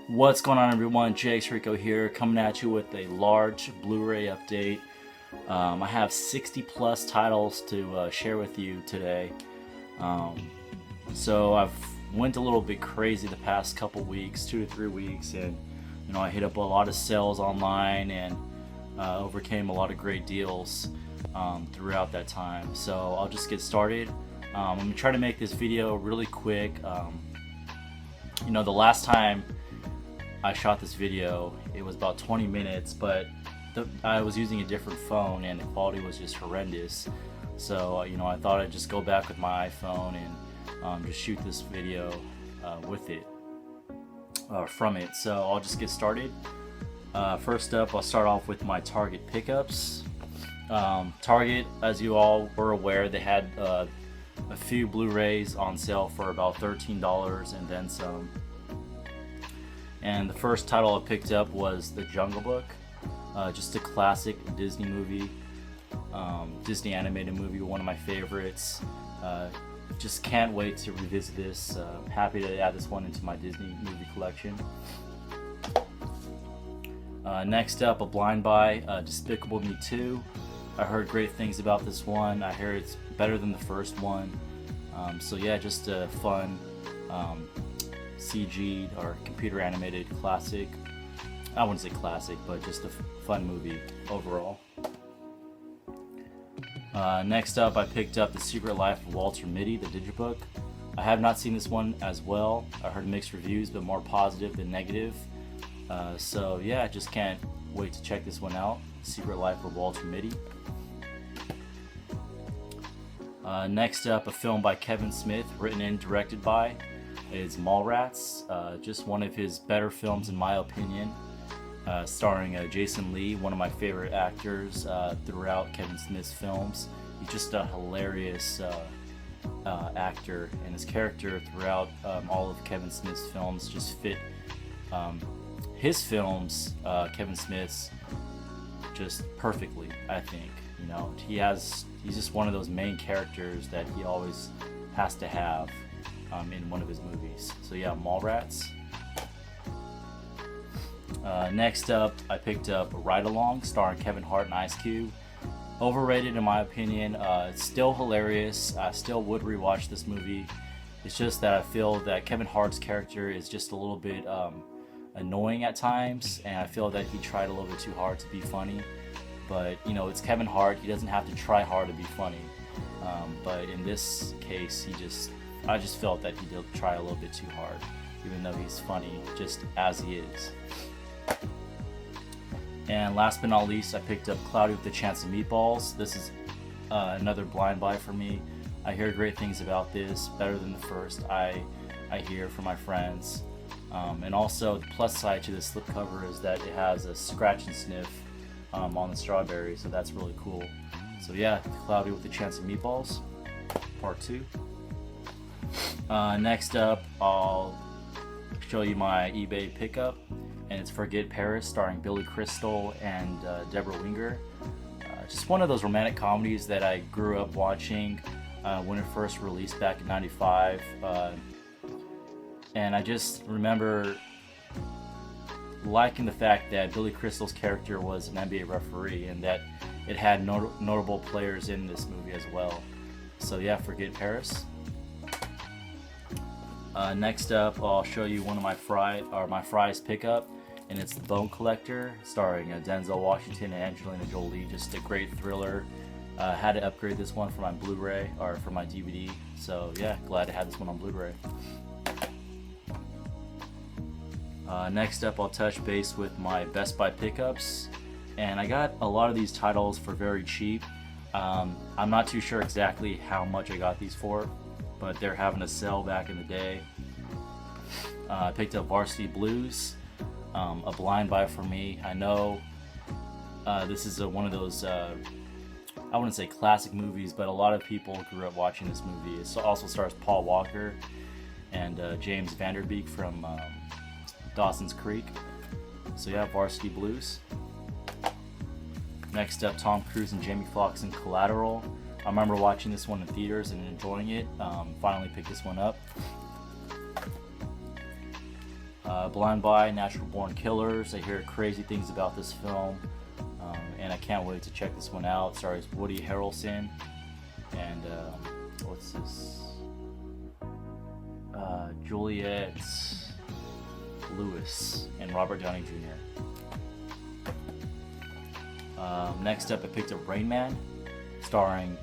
What's going on, everyone? Jake's Rico here, coming at you with a large Blu-ray update. I have 60 plus titles to share with you today. So I've went a little bit crazy the past couple weeks, 2 to 3 weeks, and I hit up a lot of sales online and overcame a lot of great deals throughout that time. So I'll just get started. I'm gonna try to make this video really quick. The last time I shot this video, it was about 20 minutes, but I was using a different phone and the quality was just horrendous. So I thought I'd just go back with my iPhone and just shoot this video with it, from it. So I'll just get started. First up, I'll start off with my Target pickups. Target, as you all were aware, they had a few Blu-rays on sale for about $13 and then some. And the first title I picked up was The Jungle Book, just a classic Disney movie, Disney animated movie, one of my favorites. Just can't wait to revisit this. Happy to add this one into my Disney movie collection. Next up, a blind buy, Despicable Me 2. I heard great things about this one. I hear it's better than the first one. So yeah, just a fun CG'd or computer animated classic. I wouldn't say classic, but just a fun movie overall. Next up, I picked up The Secret Life of Walter Mitty, the digibook. I have not seen this one as well. I heard mixed reviews, but more positive than negative. So yeah, I just can't wait to check this one out. Secret Life of Walter Mitty. Next up, a film by Kevin Smith, written and directed by, is Mallrats. Just one of his better films in my opinion, starring Jason Lee, one of my favorite actors throughout Kevin Smith's films. He's just a hilarious actor, and his character throughout all of Kevin Smith's films just fit his films, Kevin Smith's, just perfectly, I think. He's just one of those main characters that he always has to have in one of his movies. So yeah, Mallrats. Next up, I picked up Ride Along, starring Kevin Hart and Ice Cube. Overrated in my opinion. It's still hilarious. I still would rewatch this movie. It's just that I feel that Kevin Hart's character is just a little bit annoying at times, and I feel that he tried a little bit too hard to be funny. But it's Kevin Hart. He doesn't have to try hard to be funny. But in this case, I just felt that he did try a little bit too hard, even though he's funny just as he is. And last but not least, I picked up Cloudy with a Chance of Meatballs. This is another blind buy for me. I hear great things about this, better than the first. I hear from my friends. And also, the plus side to this slipcover is that it has a scratch and sniff on the strawberry, so that's really cool. So yeah, Cloudy with a Chance of Meatballs, part 2. Next up, I'll show you my eBay pickup, and it's Forget Paris, starring Billy Crystal and Deborah Winger. Just one of those romantic comedies that I grew up watching when it first released back in '95, and I just remember liking the fact that Billy Crystal's character was an NBA referee and that it had notable players in this movie as well. So yeah, Forget Paris. Next up, I'll show you one of my Fry's pickup, and it's The Bone Collector, starring Denzel Washington and Angelina Jolie. Just a great thriller. Had to upgrade this one for my Blu-ray or for my DVD. So yeah, glad to have this one on Blu-ray. Next up, I'll touch base with my Best Buy pickups, and I got a lot of these titles for very cheap. I'm not too sure exactly how much I got these for, but they're having a sale back in the day. I picked up Varsity Blues, a blind buy for me. I know this is one of those, I wouldn't say classic movies, but a lot of people grew up watching this movie. It also stars Paul Walker and James Vanderbeek from Dawson's Creek. So yeah, Varsity Blues. Next up, Tom Cruise and Jamie Foxx in Collateral. I remember watching this one in theaters and enjoying it. Finally picked this one up. Blind by Natural Born Killers. I hear crazy things about this film, and I can't wait to check this one out. Stars Woody Harrelson and what's this? Juliette Lewis and Robert Downey Jr. Next up, I picked up Rain Man, starring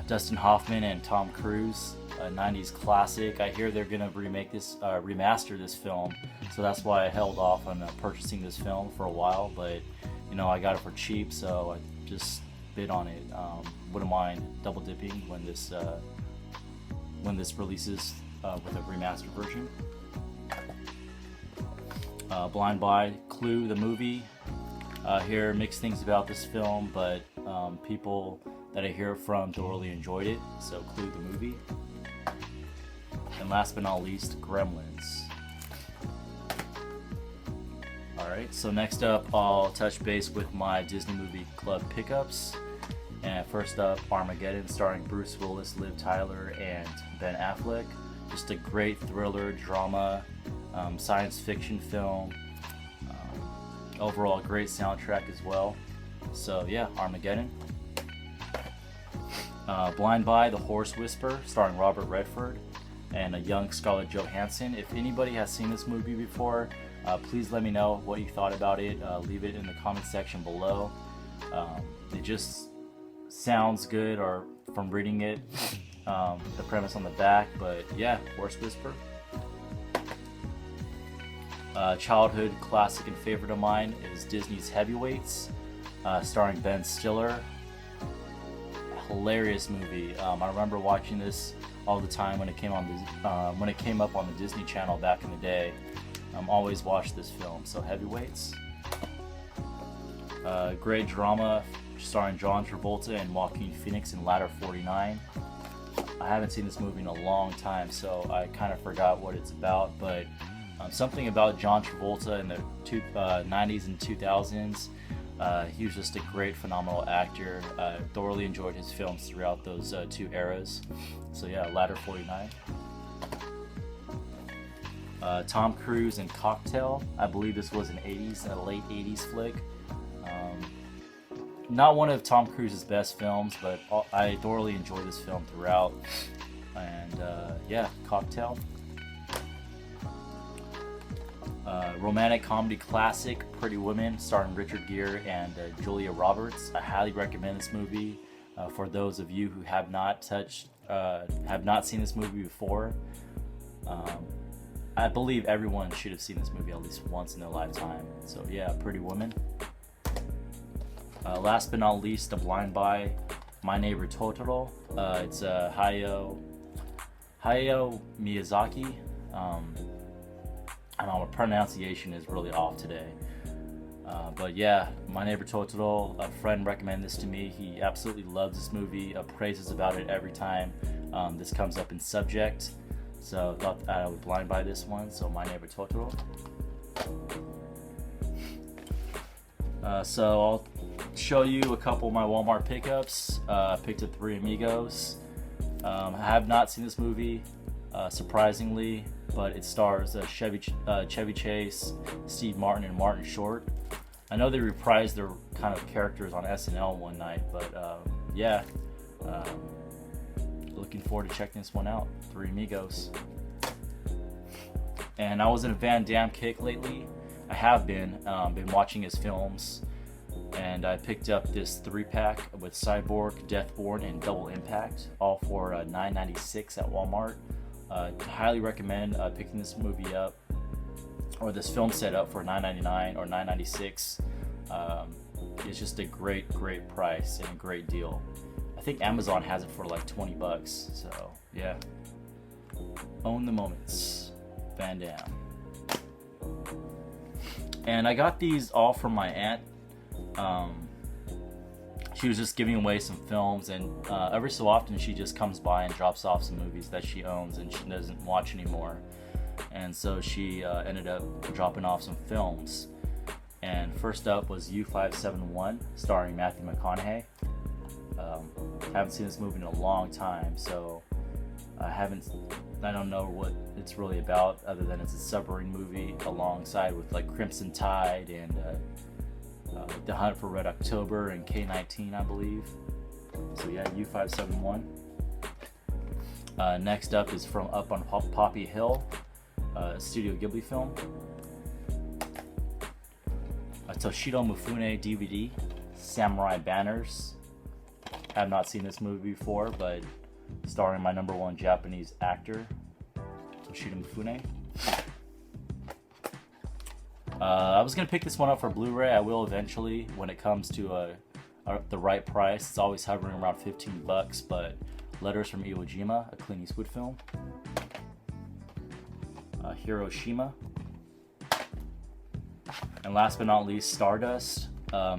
Dustin Hoffman and Tom Cruise. A 90s classic. I hear they're gonna remaster this film, so that's why I held off on purchasing this film for a while. But you know, I got it for cheap, so I just bid on it. Wouldn't mind double dipping when this releases with a remastered version. Blind by Clue, the movie. Hear mixed things about this film, but people that I hear from thoroughly enjoyed it. So Clue, the movie. And last but not least, Gremlins. Alright, so next up I'll touch base with my Disney Movie Club pickups. And first up, Armageddon, starring Bruce Willis, Liv Tyler, and Ben Affleck. Just a great thriller, drama, science fiction film. Overall, great soundtrack as well. So yeah, Armageddon. Blind by The Horse Whisperer, starring Robert Redford and a young Scarlett Johansson. If anybody has seen this movie before, please let me know what you thought about it. Leave it in the comment section below. It just sounds good, or from reading it, the premise on the back. But yeah, Horse Whisperer. Childhood classic and favorite of mine is Disney's Heavyweights, starring Ben Stiller. Hilarious movie. I remember watching this all the time when it came up on the Disney Channel back in the day. Always watched this film. So Heavyweights. Great drama starring John Travolta and Joaquin Phoenix in Ladder 49. I haven't seen this movie in a long time, so I kind of forgot what it's about, but something about John Travolta in the 90s and 2000s. He was just a great, phenomenal actor. Thoroughly enjoyed his films throughout those two eras. So yeah, Ladder 49. Tom Cruise in Cocktail. I believe this was a late 80s flick. Not one of Tom Cruise's best films, but I thoroughly enjoyed this film throughout. And yeah, Cocktail. Romantic comedy classic, Pretty Woman, starring Richard Gere and Julia Roberts. I highly recommend this movie for those of you who have not seen this movie before. I believe everyone should have seen this movie at least once in their lifetime. So yeah, Pretty Woman. Last but not least, The Blind by My Neighbor Totoro. It's Hayao Miyazaki. I don't know, my pronunciation is really off today. But yeah, My Neighbor Totoro, a friend recommended this to me. He absolutely loves this movie, praises about it every time this comes up in subject. So I thought I would blind buy this one, so My Neighbor Totoro. So I'll show you a couple of my Walmart pickups. I picked up Three Amigos. I have not seen this movie, surprisingly, but it stars Chevy Chase, Steve Martin, and Martin Short. I know they reprised their kind of characters on SNL one night, but yeah, looking forward to checking this one out. Three Amigos. And I was in a Van Damme kick lately. I have been watching his films, and I picked up this 3-pack with Cyborg, Deathborn, and Double Impact, all for $9.96 at Walmart. Highly recommend picking this movie up, or this film set up, for $9.99 or $9.96. It's just a great price and a great deal. I think Amazon has it for like $20. So yeah, own the moments, Van Damme. And I got these all from my aunt. She was just giving away some films, and every so often she just comes by and drops off some movies that she owns and she doesn't watch anymore. And so she ended up dropping off some films. And first up was U-571, starring Matthew McConaughey. Haven't seen this movie in a long time, so I don't know what it's really about, other than it's a submarine movie alongside with like Crimson Tide and The Hunt for Red October and K-19, I believe. So yeah, U571. Next up is from Up on Poppy Hill, Studio Ghibli film. A Toshido Mifune DVD, Samurai Banners. I have not seen this movie before, but starring my number one Japanese actor, Toshido Mifune. I was gonna pick this one up for Blu-ray. I will eventually when it comes to the right price. It's always hovering around $15, but Letters from Iwo Jima, a Clint Eastwood film. Hiroshima. And last but not least, Stardust,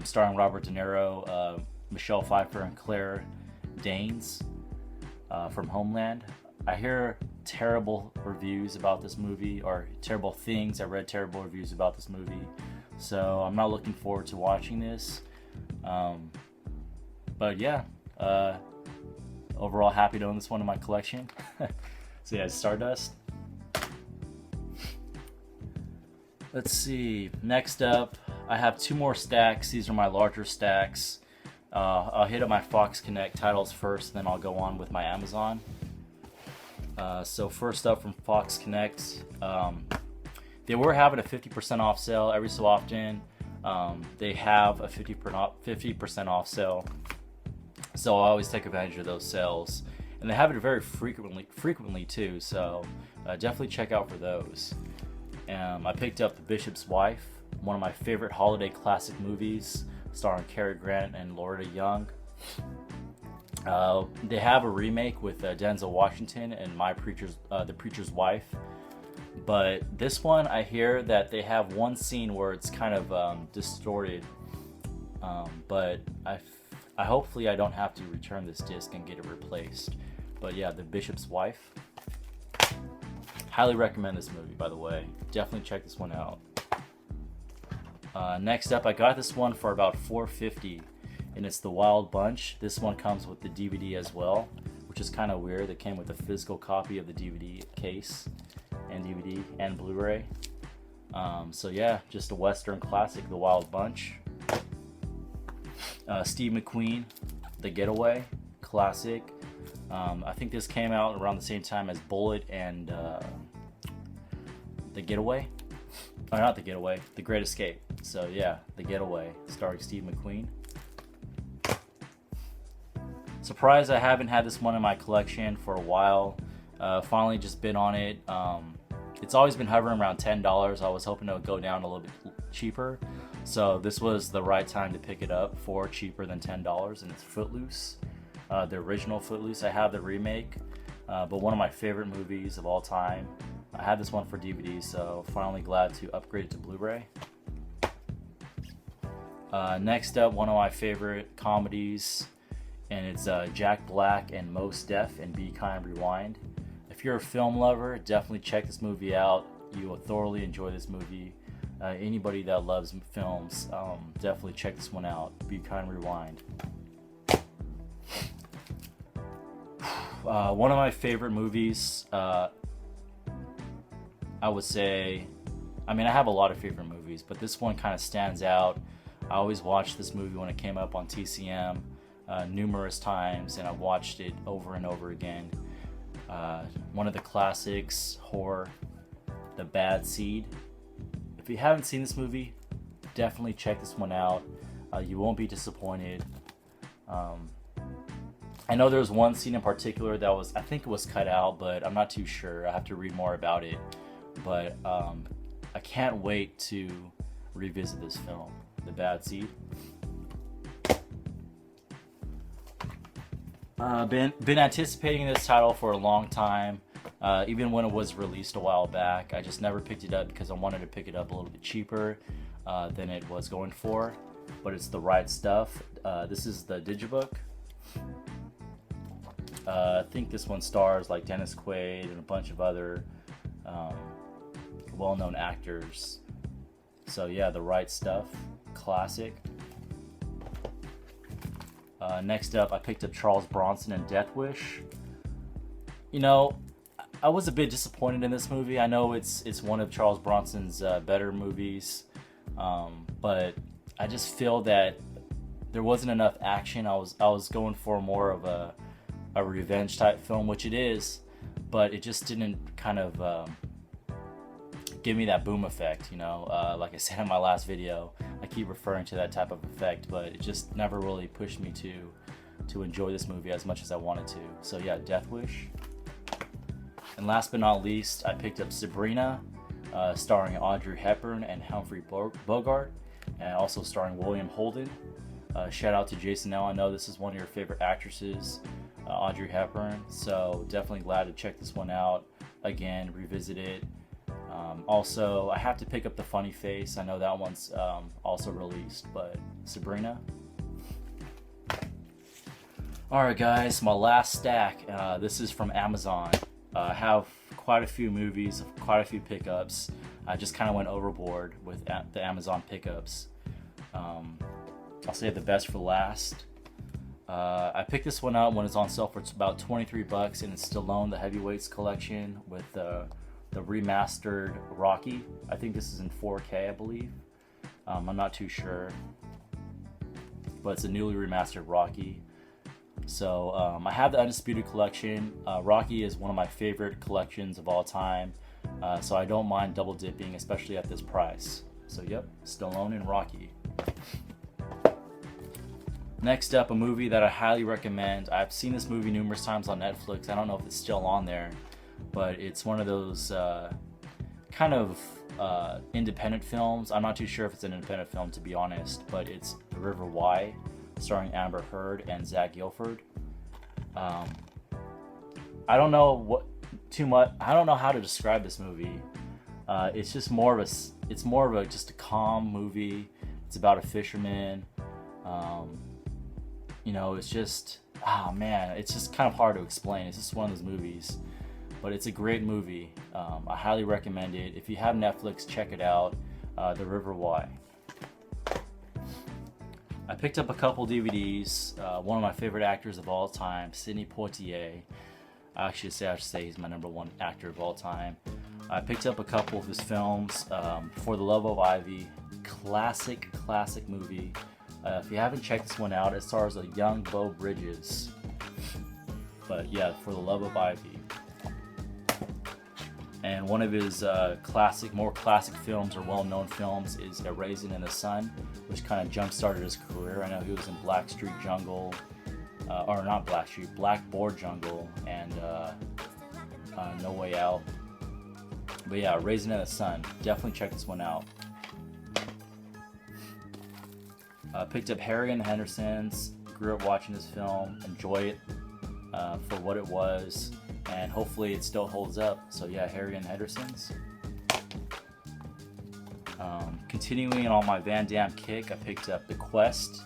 starring Robert De Niro, Michelle Pfeiffer, and Claire Danes from Homeland. I hear terrible reviews about this movie, or terrible things. I read terrible reviews about this movie, so I'm not looking forward to watching this. But yeah, overall happy to own this one in my collection. So yeah, Stardust. Let's see, next up, I have two more stacks. These are my larger stacks. I'll hit up my Fox Connect titles first, then I'll go on with my Amazon. So first up from Fox Connect, they were having a 50% off sale every so often. They have a 50% off sale, so I always take advantage of those sales, and they have it very frequently too. So definitely check out for those. I picked up The Bishop's Wife, one of my favorite holiday classic movies, starring Cary Grant and Loretta Young. They have a remake with Denzel Washington and The Preacher's Wife. But this one, I hear that they have one scene where it's kind of distorted. But hopefully I don't have to return this disc and get it replaced. But yeah, The Bishop's Wife. Highly recommend this movie, by the way. Definitely check this one out. Next up, I got this one for about $4.50, and it's The Wild Bunch. This one comes with the DVD as well, which is kind of weird. It came with a physical copy of the DVD case and DVD and Blu-ray. So yeah, just a Western classic, The Wild Bunch. Steve McQueen, The Getaway, classic. I think this came out around the same time as Bullet and The Getaway. Oh, not The Getaway, The Great Escape. So yeah, The Getaway, starring Steve McQueen. Surprised I haven't had this one in my collection for a while. Finally just bid on it. It's always been hovering around $10. I was hoping it would go down a little bit cheaper. So this was the right time to pick it up for cheaper than $10, and it's Footloose. The original Footloose. I have the remake, but one of my favorite movies of all time. I had this one for DVD, so finally glad to upgrade it to Blu-ray. Next up, one of my favorite comedies, and it's Jack Black and Mos Def and Be Kind Rewind. If you're a film lover, definitely check this movie out. You will thoroughly enjoy this movie. Anybody that loves films, definitely check this one out. Be Kind Rewind. One of my favorite movies, I would say, I mean, I have a lot of favorite movies, but this one kind of stands out. I always watched this movie when it came up on TCM numerous times, and I watched it over and over again. One of the classics, horror, The Bad Seed. If you haven't seen this movie, definitely check this one out. You won't be disappointed. I know there was one scene in particular that was, I think it was cut out, but I'm not too sure. I have to read more about it. But I can't wait to revisit this film, The Bad Seed. Been anticipating this title for a long time, even when it was released a while back. I just never picked it up because I wanted to pick it up a little bit cheaper than it was going for. But it's The Right Stuff. This is the digibook. I think this one stars like Dennis Quaid and a bunch of other well-known actors. So yeah, The Right Stuff, classic. Next up, I picked up Charles Bronson and Death Wish. You know, I was a bit disappointed in this movie. I know it's one of Charles Bronson's better movies, but I just feel that there wasn't enough action. I was going for more of a revenge type film, which it is, but it just didn't kind of give me that boom effect. Like I said in my last video, I keep referring to that type of effect, but it just never really pushed me to enjoy this movie as much as I wanted to. So yeah, Death Wish. And last but not least, I picked up Sabrina, starring Audrey Hepburn and Humphrey Bogart, and also starring William Holden. Shout out to Jason L. I know this is one of your favorite actresses, Audrey Hepburn, so definitely glad to check this one out again, revisit it. Also, I have to pick up The Funny Face. I know that one's also released, but Sabrina. Alright guys, my last stack. This is from Amazon. I have quite a few movies, quite a few pickups. I just kind of went overboard with the Amazon pickups. I'll save the best for last. I picked this one up when it's on sale for about $23, and it's Stallone, the Heavyweights collection with the remastered Rocky. I think this is in 4K, I believe. I'm not too sure, but it's a newly remastered Rocky. So I have the Undisputed collection. Rocky is one of my favorite collections of all time, so I don't mind double dipping, especially at this price. So yep, Stallone and Rocky. Next up, a movie that I highly recommend. I've seen this movie numerous times on Netflix. I don't know if it's still on there, but it's one of those kind of independent films. I'm not too sure if it's an independent film, to be honest, but it's The River Why, starring Amber Heard and Zach Gilford. I don't know I don't know how to describe this movie. It's just more of just a calm movie. It's about a fisherman. It's just, it's just kind of hard to explain. It's just one of those movies, but it's a great movie. I highly recommend it. If you have Netflix, check it out. The River Why. I picked up a couple DVDs. One of my favorite actors of all time, Sidney Poitier. I should say he's my #1 actor of all time. I picked up a couple of his films. For the Love of Ivy, classic movie. If you haven't checked this one out, it stars a young Beau Bridges. But yeah, For the Love of Ivy. And one of his more classic films or well-known films is A Raisin in the Sun, which kind of jump-started his career. I know he was in Blackboard Jungle, and No Way Out. But yeah, Raisin in the Sun. Definitely check this one out. Picked up Harry and the Hendersons. Grew up watching this film. Enjoy it for what it was, and hopefully it still holds up. So yeah, Harry and the Hendersons. Continuing on my Van Damme kick, I picked up The Quest.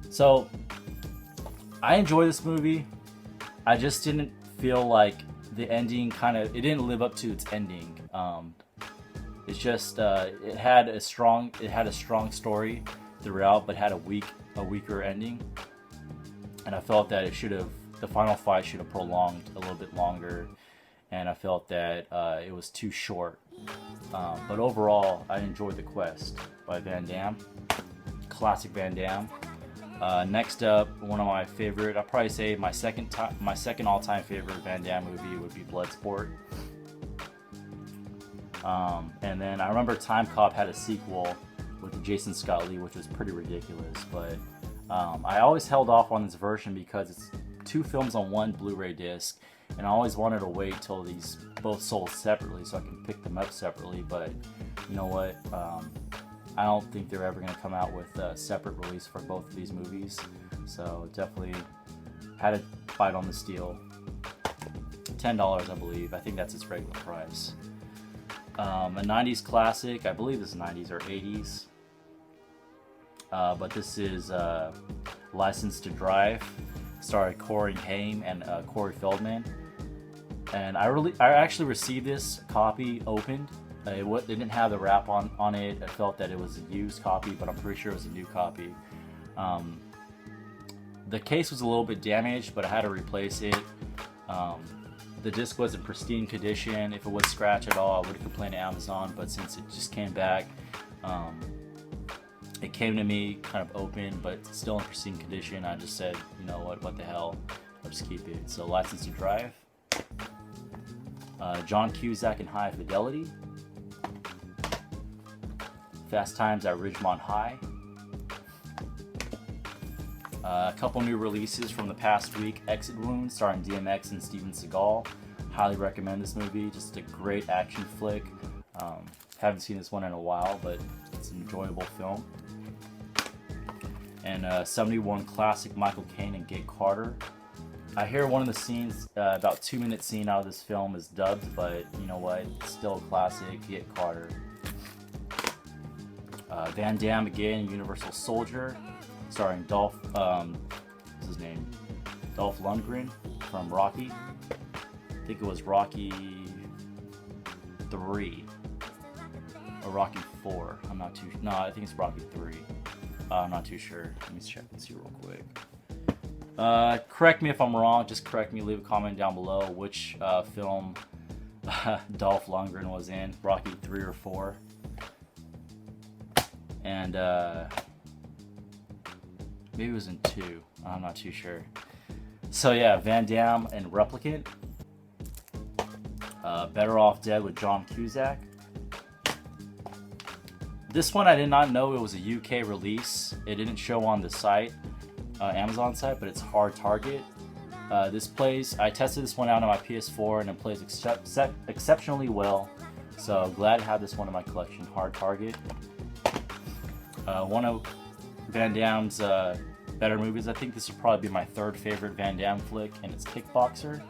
So I enjoy this movie. I just didn't feel like the ending it didn't live up to its ending. It's just it had a strong story throughout, but had a weaker ending. And I felt that the final fight should have prolonged a little bit longer, and I felt that it was too short. But overall, I enjoyed The Quest by Van Damme. Classic Van Damme. Next up, one of my favorite, I'd probably say my second all-time favorite Van Damme movie would be Bloodsport. And then I remember Time Cop had a sequel with Jason Scott Lee, which was pretty ridiculous, but I always held off on this version because it's 2 films on 1 Blu-ray disc, and I always wanted to wait till these both sold separately so I can pick them up separately. But you know what, I don't think they're ever going to come out with a separate release for both of these movies, so definitely had to bite on the steal. $10, I believe. I think that's its regular price. A 90s classic, I believe it's 90s or 80s, but this is License to Drive, starring Corey Haim and Corey Feldman. And I actually received this copy opened. It didn't have the wrap on it. I felt that it was a used copy, but I'm pretty sure it was a new copy. The case was a little bit damaged, but I had to replace it. the disc was in pristine condition. If it was scratched at all, I would have complained to Amazon, but since it just came back, it came to me kind of open, but still in pristine condition. I just said, you know what the hell, I'll just keep it. So License to Drive, John Cusack in High Fidelity, Fast Times at Ridgemont High, a couple new releases from the past week, Exit Wounds starring DMX and Steven Seagal. Highly recommend this movie, just a great action flick. Haven't seen this one in a while, but it's an enjoyable film. And 71 classic, Michael Caine and Gate Carter. I hear one of the scenes, about 2-minute scene out of this film is dubbed, but you know what, it's still a classic, Gate Carter. Van Damme again, Universal Soldier, starring Dolph Lundgren from Rocky. I think it was Rocky 3 or Rocky 4. I'm not too. No, I think it's Rocky 3. I'm not too sure. Let me check and see real quick. Correct me if I'm wrong. Just correct me. Leave a comment down below which film Dolph Lundgren was in. Rocky 3 or 4. And maybe it was in 2. I'm not too sure. So yeah, Van Damme and Replicant. Better Off Dead with John Cusack. This one I did not know it was a UK release. It didn't show on the site, Amazon site, but it's Hard Target. This plays, I tested this one out on my PS4 and it plays exceptionally well. So glad to have this one in my collection, Hard Target. One of Van Damme's better movies. I think this would probably be my third favorite Van Damme flick, and it's Kickboxer.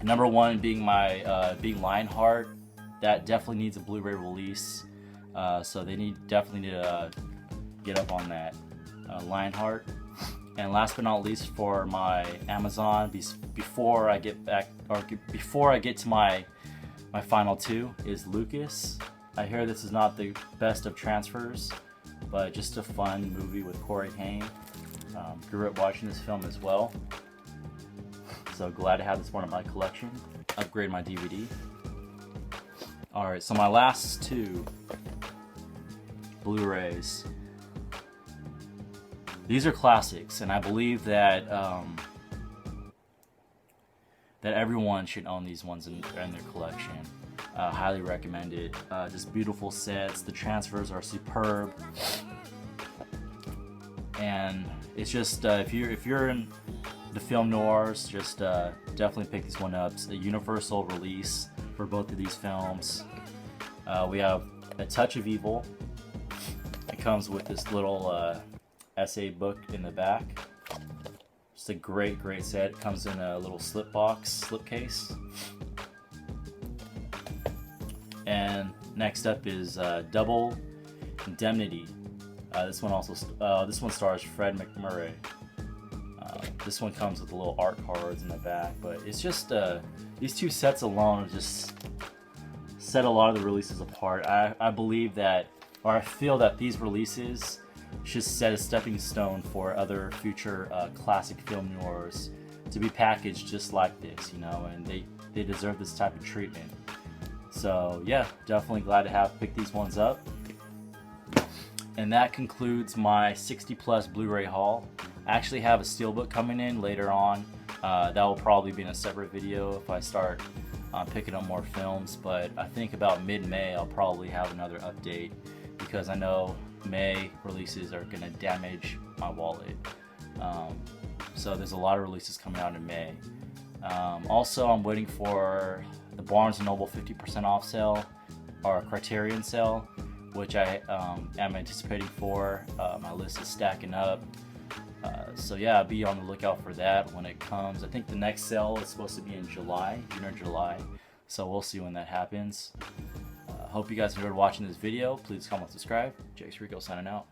Number one being being Lionheart. That definitely needs a Blu-ray release. So they definitely need to get up on that. Lionheart. And last but not least for my Amazon, before I get to my final two, is Lucas. I hear this is not the best of transfers, but just a fun movie with Corey Haim. Grew up watching this film as well. So glad to have this one in my collection. Upgrade my DVD. Alright, so my last two Blu-rays. These are classics, and I believe that that everyone should own these ones in their collection. Highly recommend it. Just beautiful sets. The transfers are superb, and it's just if you're in the film noirs, just definitely pick this one up. It's a universal release for both of these films. We have A Touch of Evil. It comes with this little essay book in the back. Just a great set. It comes in a little slipcase. And next up is Double Indemnity. This one stars Fred McMurray. This one comes with the little art cards in the back, but it's just these two sets alone just set a lot of the releases apart. I believe that, or I feel that these releases should set a stepping stone for other future classic film noirs to be packaged just like this, you know, and they deserve this type of treatment. So yeah, definitely glad to have picked these ones up. And that concludes my 60+ Blu-ray haul. I actually have a steelbook coming in later on. That will probably be in a separate video if I start picking up more films, but I think about mid-May I'll probably have another update, because I know May releases are going to damage my wallet. So there's a lot of releases coming out in May. Also, I'm waiting for the Barnes & Noble 50% off sale, or Criterion sale, which I am anticipating for. My list is stacking up. So yeah, be on the lookout for that when it comes. I think the next sale is supposed to be in July, June or July. So we'll see when that happens. Hope you guys enjoyed watching this video. Please comment, subscribe. Jake's Rico signing out.